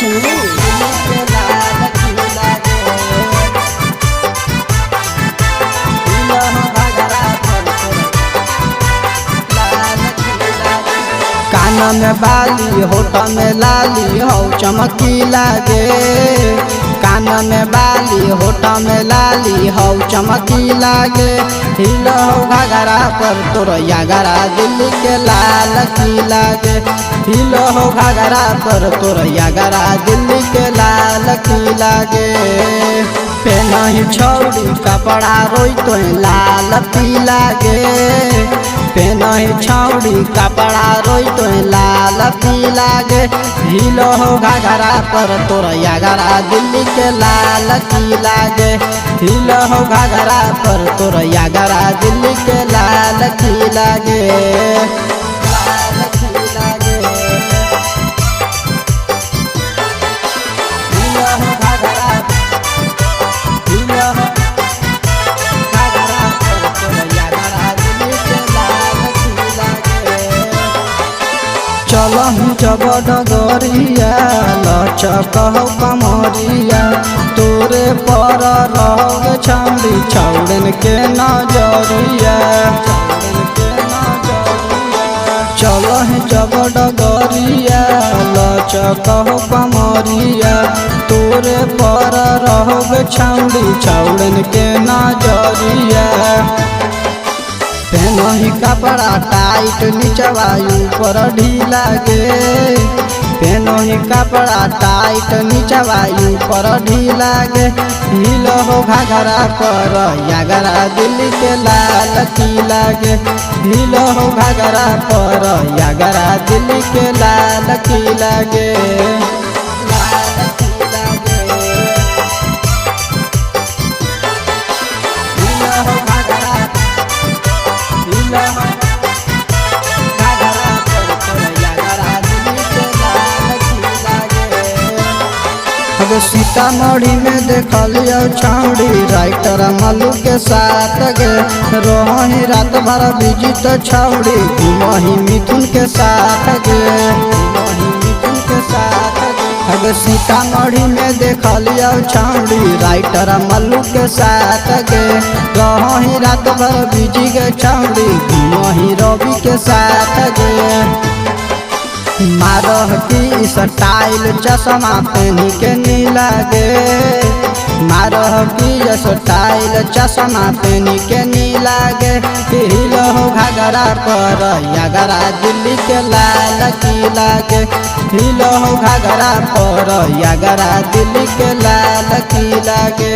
Channel. कान में बाली होठ में लाली हो चमकी लागे। कान में बाली होठ में लाली हो चमकी लागे। हिल हो घाघरा पर तोर यागरा दिल्ली के लाल की लागे। हिल हो घाघरा पर तोर यागरा दिल्ली के लाल की लागे। पेनही छौड़ी कपड़ा रोई तो लाल पी लागे। पेनही छौड़ी कपड़ा रोई तो लाल पी लागे। हिल हो घाघरा पर तोर यागरा दिल्ली के लाल की लागे। हिल हो घाघरा पर तोर यागरा दिल्ली के लाल की लागे। लाल की लागे। हिल हो घाघरा, हिल हो घाघरा पर तोर यागरा दिल्ली के लाल की लागे। चलहु जब डगरिया लचकहु कमरिया। तोरे पर रह छौड़ी छौड़न के नजरिया। चलहु जब डगरिया लचकहु कमरिया। तोरे पर रह छौड़ी छौड़न के नजरिया। पेनही कपड़ा टाइट नीचवा ऊपर ढीला गे। पेनही कपड़ा टाइट नीचवा ऊपर ढीला गे। हिल हो घाघरा पर यागरा दिल्ली के लाल की लागे। हिल हो घाघरा पर यागरा दिल्ली के लाल की लागे। लाल की लागे। हिल हो घाघरा, हिल हो घाघरा पर तोर यागरा दिल्ली के लाल की लागे। अब सीतामढ़ी में देखलियो छौड़ी राइटर मल्लू के साथ गे। रोही रात भर बिजी तो छौड़ी घुमही मिथुन के साथ गे। घुमही मिथुन के साथ गे। अब सीतामढ़ी में देखलियो छौड़ी राइटर मल्लू के साथ गे। रोही रात भर बिजी गे छौड़ी घुमही रवि के साथ गे। मारह की स्टाइल चश्मा पहनी के नीला गे। मारह की स्टाइल चश्मा पहनी के नीला गे। हिल हो घाघरा पर यागरा दिल्ली के लाल की लागे। हिल हो घाघरा पर यागरा दिल्ली के लाल की लागे।